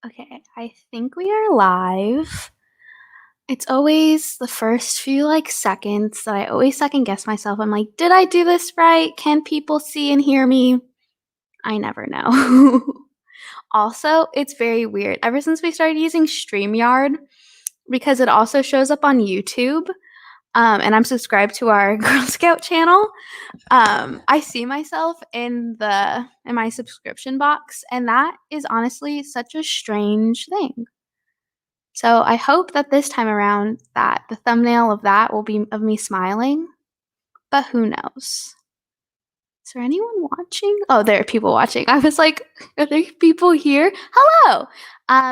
Okay, I think we are live. It's always the first few seconds that I always second guess myself. I'm like, did I do this right? Can people see and hear me? I never know. Also, it's very weird. Ever since we started using StreamYard, because it also shows up on YouTube, and I'm subscribed to our Girl Scout channel, I see myself in my subscription box, and that is honestly such a strange thing. So I hope that this time around that the thumbnail of that will be of me smiling, but who knows? Is there anyone watching? Oh, there are people watching. I was like, are there people here? Hello!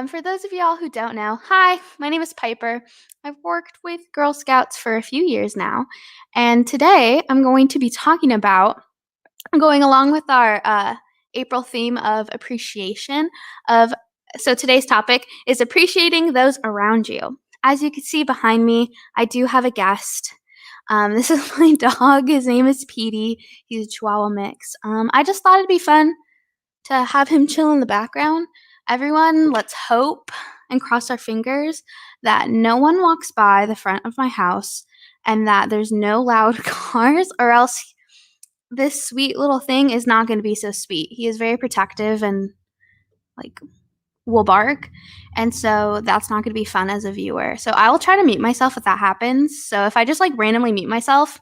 For those of y'all who don't know, hi, my name is Piper. I've worked with Girl Scouts for a few years now, and today I'm going to be talking about going along with our April theme of appreciation of so today's topic is appreciating those around you. As you can see behind me, I do have a guest. This is my dog. His name is Petey. He's a Chihuahua mix. I just thought it'd be fun to have him chill in the background. Everyone, let's hope and cross our fingers that no one walks by the front of my house and that there's no loud cars, or else this sweet little thing is not going to be so sweet. He is very protective and like will bark. And so that's not going to be fun as a viewer. So I will try to mute myself if that happens. So if I just randomly mute myself,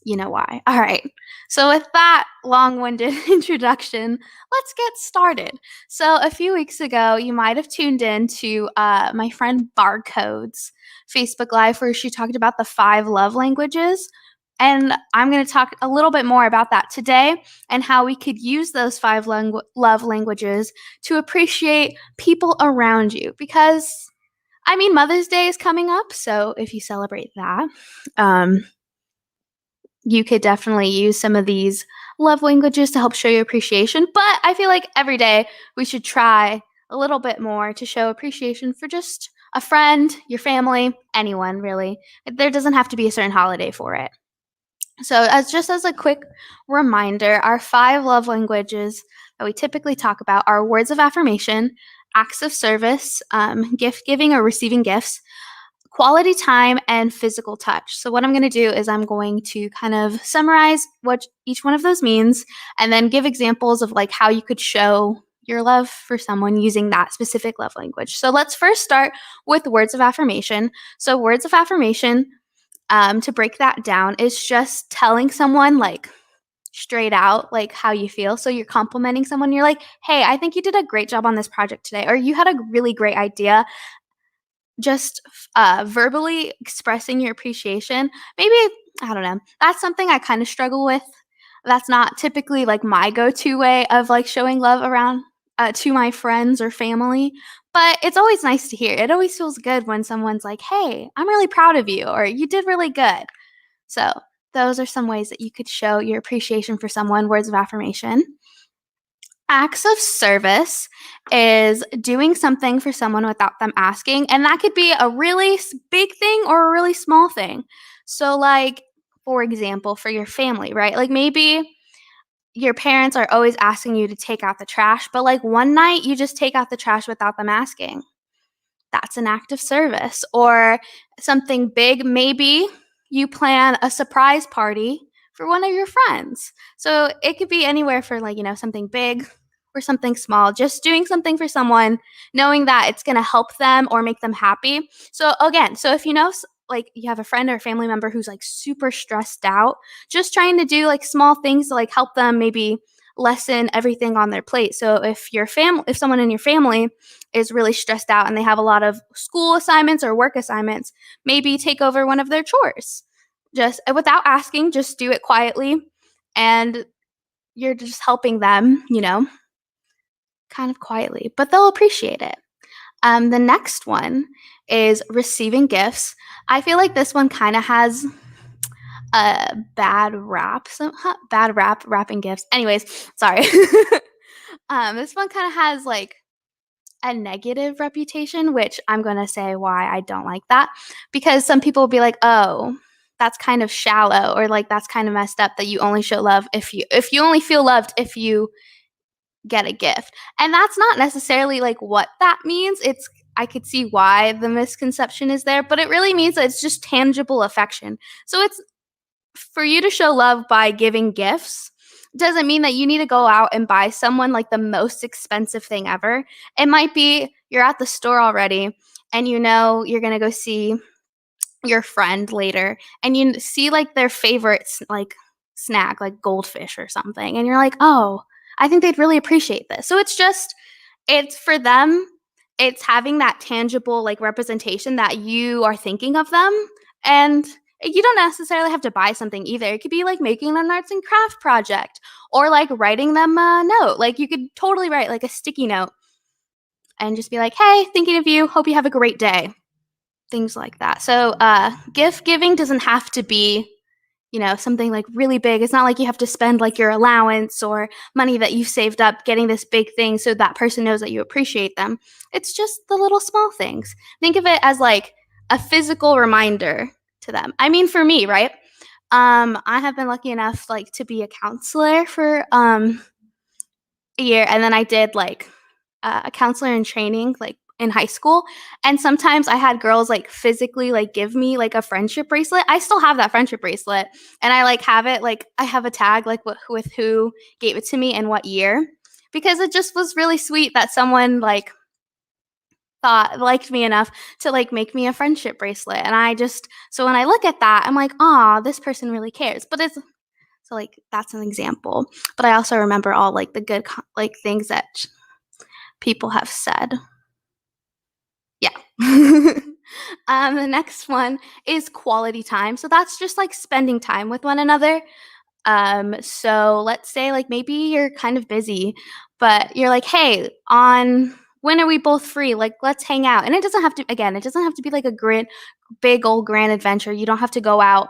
you know why. All right. So with that long-winded introduction, let's get started. So a few weeks ago, you might have tuned in to my friend Barcode's Facebook Live where she talked about the 5 love languages. And I'm going to talk a little bit more about that today and how we could use those 5 love languages to appreciate people around you. Because, I mean, Mother's Day is coming up. So if you celebrate that, you could definitely use some of these love languages to help show your appreciation. But I feel like every day we should try a little bit more to show appreciation for just a friend, your family, anyone really. There doesn't have to be a certain holiday for it. So, as a quick reminder, our 5 love languages that we typically talk about are words of affirmation, acts of service, gift giving or receiving gifts, quality time, and physical touch. So what I'm going to do is I'm going to kind of summarize what each one of those means and then give examples of how you could show your love for someone using that specific love language. So let's first start with words of affirmation. So words of affirmation, to break that down, is just telling someone straight out how you feel. So you're complimenting someone, you're like, hey, I think you did a great job on this project today, or you had a really great idea. Just verbally expressing your appreciation. Maybe, I don't know. That's something I kind of struggle with. That's not typically my go-to way of showing love around to my friends or family. But it's always nice to hear. It always feels good when someone's like, hey, I'm really proud of you, or you did really good. So those are some ways that you could show your appreciation for someone, words of affirmation. Acts of service is doing something for someone without them asking, and that could be a really big thing or a really small thing. So, for example, for your family, right? Maybe your parents are always asking you to take out the trash, but one night you just take out the trash without them asking. That's an act of service. Or something big, maybe you plan a surprise party for one of your friends. So it could be anywhere for something big or something small, just doing something for someone, knowing that it's going to help them or make them happy. So again, so if you know you have a friend or a family member who's super stressed out, just trying to do small things to help them maybe lessen everything on their plate. So if someone in your family is really stressed out and they have a lot of school assignments or work assignments, maybe take over one of their chores. Just without asking, just do it quietly, and you're just helping them, kind of quietly, but they'll appreciate it. The next one is receiving gifts. I feel like this one kind of has a bad rap, wrapping gifts. Anyways, sorry. This one kind of has a negative reputation, which I'm going to say why I don't like that. Because some people will be like, oh, that's kind of shallow, or that's kind of messed up that you only show love if you only feel loved if you get a gift. And that's not necessarily like what that means. I could see why the misconception is there, but it really means that it's just tangible affection. So it's for you to show love by giving gifts doesn't mean that you need to go out and buy someone like the most expensive thing ever. It might be you're at the store already and you know you're going to go see your friend later and you see like their favorite like snack like goldfish or something and you're like, "Oh, I think they'd really appreciate this." So it's for them, it's having that tangible, like, representation that you are thinking of them, and you don't necessarily have to buy something either. It could be, like, making an arts and craft project or, like, writing them a note. Like, you could totally write, like, a sticky note and just be like, "Hey, thinking of you. Hope you have a great day." Things like that. So, gift giving doesn't have to be something like really big. It's not like you have to spend like your allowance or money that you've saved up getting this big thing so that person knows that you appreciate them. It's just the little small things. Think of it as like a physical reminder to them. I mean, for me, right? I have been lucky enough like to be a counselor for a year, and then I did like a counselor in training, like in high school. And sometimes I had girls like physically like give me like a friendship bracelet. I still have that friendship bracelet, and I like have it like I have a tag like with who gave it to me and what year, because it just was really sweet that someone like thought liked me enough to like make me a friendship bracelet. And I just so when I look at that, I'm like, "Ah, this person really cares." But it's so like that's an example. But I also remember all like the good like things that people have said. Yeah. The next one is quality time. So that's just like spending time with one another. So let's say like maybe you're kind of busy, but you're like, "Hey, on when are we both free? Like, let's hang out." And it doesn't have to, again, it doesn't have to be like a big old grand adventure. You don't have to go out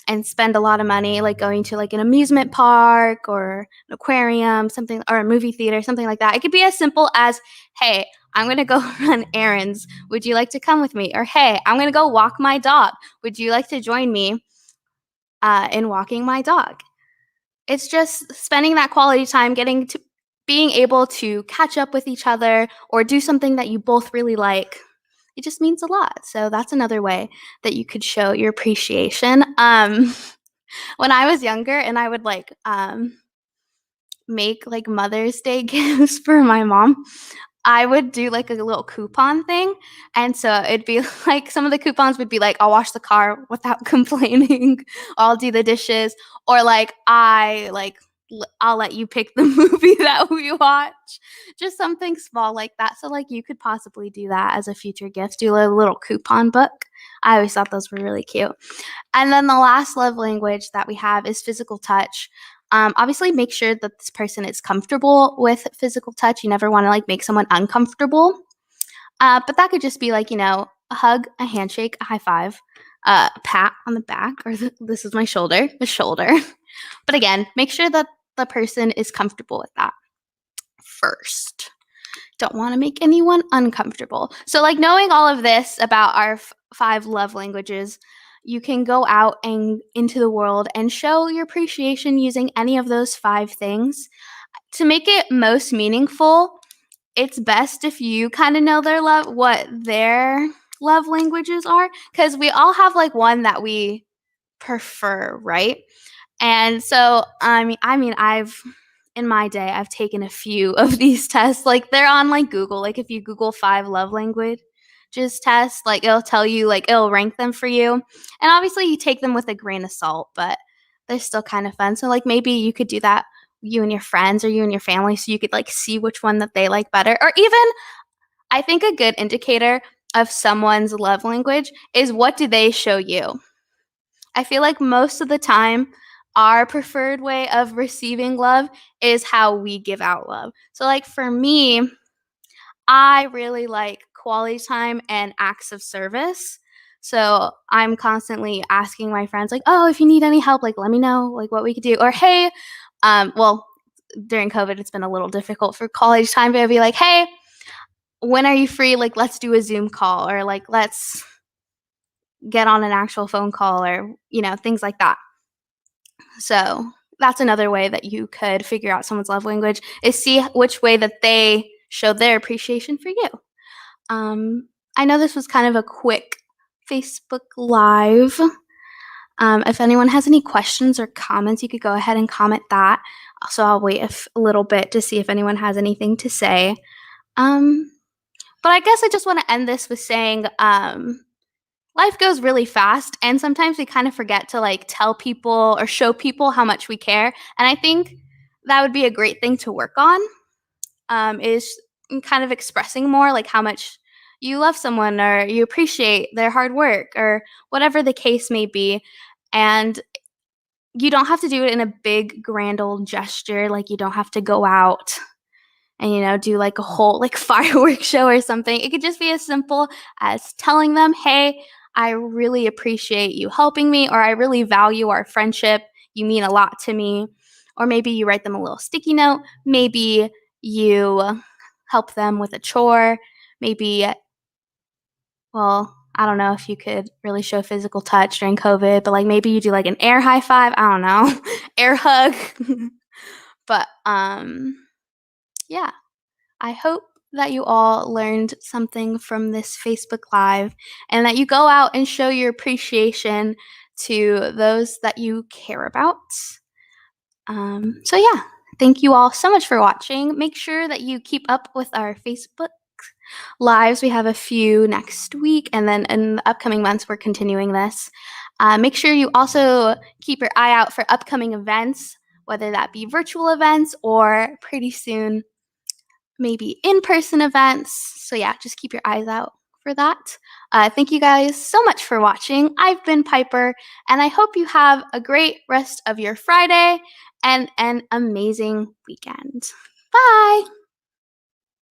and spend a lot of money like going to like an amusement park or an aquarium, something, or a movie theater, something like that. It could be as simple as, "Hey, I'm going to go run errands. Would you like to come with me?" Or, "Hey, I'm going to go walk my dog. Would you like to join me in walking my dog?" It's just spending that quality time getting to being able to catch up with each other or do something that you both really like. It just means a lot. So that's another way that you could show your appreciation. When I was younger and I would like make like Mother's Day gifts for my mom, I would do, like, a little coupon thing, and so it'd be like some of the coupons would be like, "I'll wash the car without complaining," or "I'll do the dishes," or, like, I'll let you pick the movie that we watch. Just something small like that, so, like, you could possibly do that as a future gift, do a little coupon book. I always thought those were really cute. And then the last love language that we have is physical touch. Obviously, make sure that this person is comfortable with physical touch. You never want to like make someone uncomfortable. But that could just be like a hug, a handshake, a high five, a pat on the back, or this is my shoulder, the shoulder. But again, make sure that the person is comfortable with that first. Don't want to make anyone uncomfortable. So, like knowing all of this about our five love languages, you can go out and into the world and show your appreciation using any of those five things. To make it most meaningful, it's best if you kind of know what their love languages are, because we all have like one that we prefer, right? And so, I've in my day, I've taken a few of these tests. Like they're on like Google. Like if you Google five love languages test, like it'll tell you, like it'll rank them for you. And obviously, you take them with a grain of salt, but they're still kind of fun. So like maybe you could do that, you and your friends or you and your family, so you could like see which one that they like better. Or even, I think a good indicator of someone's love language is what do they show you. I feel like most of the time, our preferred way of receiving love is how we give out love. So, like for me, I really like quality time and acts of service. So, I'm constantly asking my friends, like, "Oh, if you need any help, like, let me know, like, what we could do." Or, "Hey," well, during COVID, it's been a little difficult for college time, but I'd be like, "Hey, when are you free? Like, let's do a Zoom call," or like, "Let's get on an actual phone call," or, things like that. So that's another way that you could figure out someone's love language is see which way that they show their appreciation for you. Um, I know this was kind of a quick Facebook Live. If anyone has any questions or comments, you could go ahead and comment that. Also, I'll wait a little bit to see if anyone has anything to say. Um, but I guess I just want to end this with saying life goes really fast, and sometimes we kind of forget to like tell people or show people how much we care. And I think that would be a great thing to work on, is kind of expressing more like how much you love someone or you appreciate their hard work or whatever the case may be. And you don't have to do it in a big grand old gesture. Like you don't have to go out and do like a whole like fireworks show or something. It could just be as simple as telling them, "Hey, I really appreciate you helping me," or "I really value our friendship. You mean a lot to me." Or maybe you write them a little sticky note. Maybe you help them with a chore. Maybe, well, I don't know if you could really show physical touch during COVID, but like maybe you do like an air high five. I don't know, air hug. But yeah. I hope that you all learned something from this Facebook Live and that you go out and show your appreciation to those that you care about. So, yeah, thank you all so much for watching. Make sure that you keep up with our Facebook Lives. We have a few next week, and then in the upcoming months, we're continuing this. Make sure you also keep your eye out for upcoming events, whether that be virtual events or pretty soon maybe in-person events. So yeah, just keep your eyes out for that. Thank you guys so much for watching. I've been Piper, and I hope you have a great rest of your Friday and an amazing weekend. Bye!